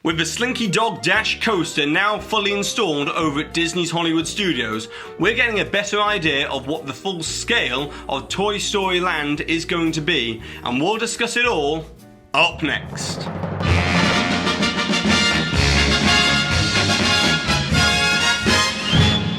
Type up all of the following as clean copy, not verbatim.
With the Slinky Dog Dash Coaster now fully installed over at Disney's Hollywood Studios, we're getting a better idea of what the full scale of Toy Story Land is going to be, and we'll discuss it all up next.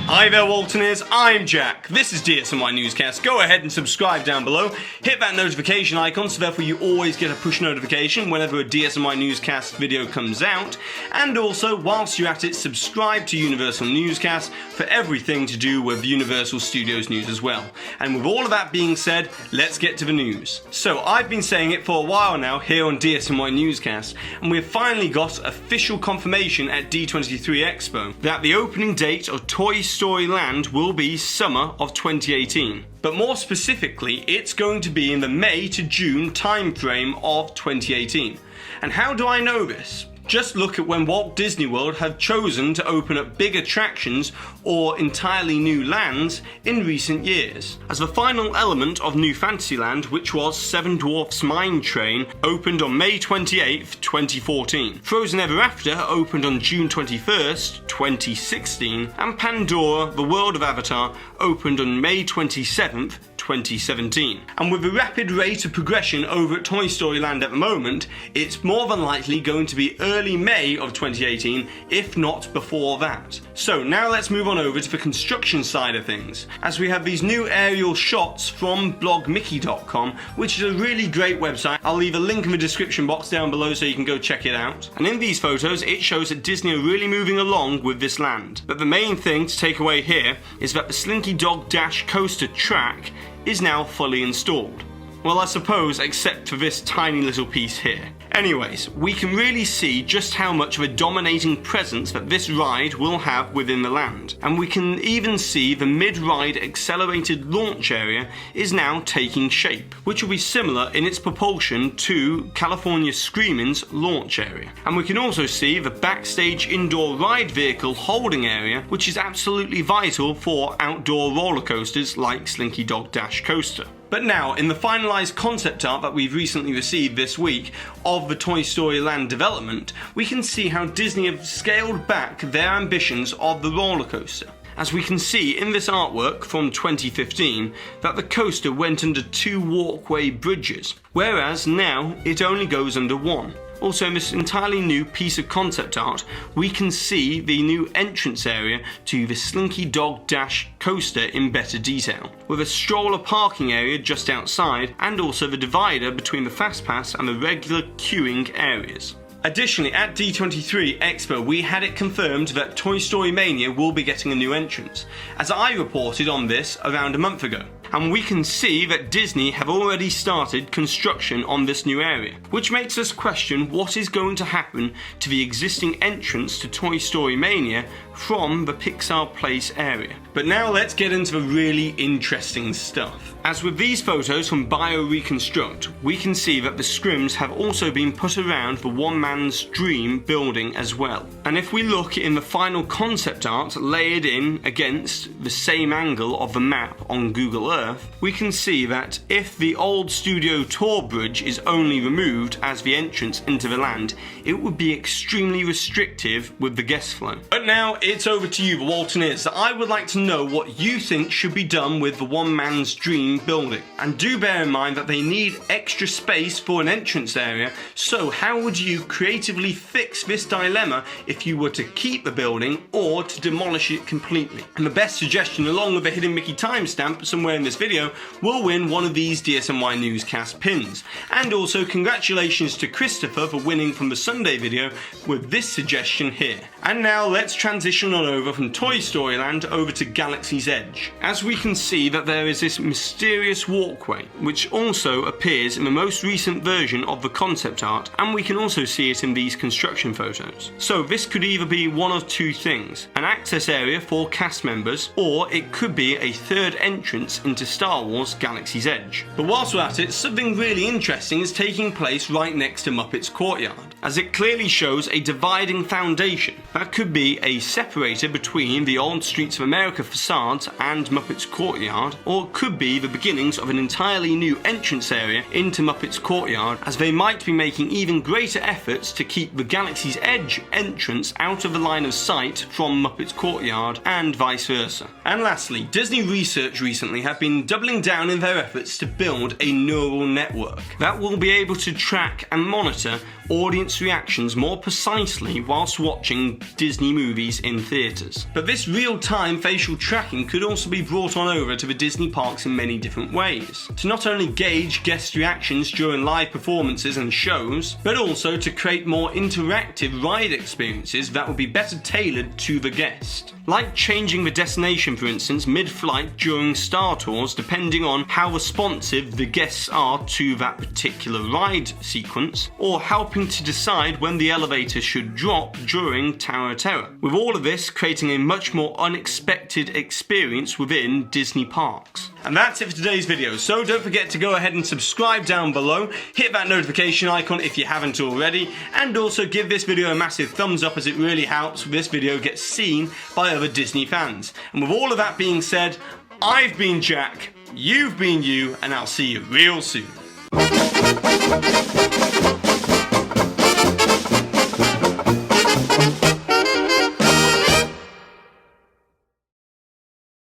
Hi there Waltoneers, I'm Jack. This is DSNY Newscast. Go ahead and subscribe down below. Hit that notification icon so therefore you always get a push notification whenever a DSNY Newscast video comes out. And also, whilst you're at it, subscribe to Universal Newscast for everything to do with Universal Studios news as well. And with all of that being said, let's get to the news. So I've been saying it for a while now here on DSNY Newscast, and we've finally got official confirmation at D23 Expo that the opening date of Toy Story Land will be summer of 2018. But more specifically, it's going to be in the May to June timeframe of 2018. And how do I know this? Just look at when Walt Disney World have chosen to open up big attractions or entirely new lands in recent years. As the final element of New Fantasyland, which was Seven Dwarfs Mine Train, opened on May 28th, 2014. Frozen Ever After opened on June 21st, 2016, and Pandora, the World of Avatar, opened on May 27th, 2017. And with the rapid rate of progression over at Toy Story Land at the moment, it's more than likely going to be early May of 2018, if not before that. So now let's move on over to the construction side of things, as we have these new aerial shots from blogmickey.com, which is a really great website. I'll leave a link in the description box down below so you can go check it out. And in these photos, it shows that Disney are really moving along with this land. But the main thing to take away here is that the Slinky Dog Dash Coaster track is now fully installed. Well, I suppose, except for this tiny little piece here. Anyways, we can really see just how much of a dominating presence that this ride will have within the land. And we can even see the mid-ride accelerated launch area is now taking shape, which will be similar in its propulsion to California Screamin's launch area. And we can also see the backstage indoor ride vehicle holding area, which is absolutely vital for outdoor roller coasters like Slinky Dog Dash Coaster. But now, in the finalised concept art that we've recently received this week of the Toy Story Land development, we can see how Disney have scaled back their ambitions of the roller coaster. As we can see in this artwork from 2015 that the coaster went under 2 walkway bridges, whereas now it only goes under 1. Also, in this entirely new piece of concept art, we can see the new entrance area to the Slinky Dog Dash Coaster in better detail, with a stroller parking area just outside and also the divider between the Fast Pass and the regular queuing areas. Additionally, at D23 Expo, we had it confirmed that Toy Story Mania will be getting a new entrance, as I reported on this around a month ago. And we can see that Disney have already started construction on this new area, which makes us question what is going to happen to the existing entrance to Toy Story Mania from the Pixar Place area. But now let's get into the really interesting stuff. As with these photos from BioReconstruct, we can see that the scrims have also been put around the One Man's Dream building as well. And if we look in the final concept art layered in against the same angle of the map on Google Earth, we can see that if the old studio tour bridge is only removed as the entrance into the land, it would be extremely restrictive with the guest flow. But now it's over to you, the Waltoneers. I would like to know what you think should be done with the One Man's Dream building. And do bear in mind that they need extra space for an entrance area, so how would you creatively fix this dilemma if you were to keep the building or to demolish it completely? And the best suggestion, along with a hidden Mickey timestamp somewhere in this video, will win one of these DSNY Newscast pins. And also congratulations to Christopher for winning from the Sunday video with this suggestion here. And now let's transition on over from Toy Story Land over to Galaxy's Edge. As we can see that there is this mysterious walkway, which also appears in the most recent version of the concept art, and we can also see it in these construction photos. So this could either be one of two things: an access area for cast members, or it could be a third entrance into Star Wars Galaxy's Edge. But whilst we're at it, something really interesting is taking place right next to Muppets Courtyard. as it clearly shows a dividing foundation that could be a separator between the old Streets of America facades and Muppets Courtyard, or it could be the beginnings of an entirely new entrance area into Muppets Courtyard, as they might be making even greater efforts to keep the Galaxy's Edge entrance out of the line of sight from Muppets Courtyard and vice versa. And lastly, Disney Research recently have been doubling down in their efforts to build a neural network that will be able to track and monitor audience reactions more precisely whilst watching Disney movies in theatres. But this real-time facial tracking could also be brought on over to the Disney parks in many different ways, to not only gauge guest reactions during live performances and shows, but also to create more interactive ride experiences that will be better tailored to the guest. Like changing the destination, for instance, mid-flight during Star Tours, depending on how responsive the guests are to that particular ride sequence, or helping to decide when the elevator should drop during Tower of Terror. With all of this creating a much more unexpected experience within Disney parks. And that's it for today's video, so don't forget to go ahead and subscribe down below, hit that notification icon if you haven't already, and also give this video a massive thumbs up, as it really helps this video get seen by other Disney fans. And with all of that being said, I've been Jack, you've been you, and I'll see you real soon.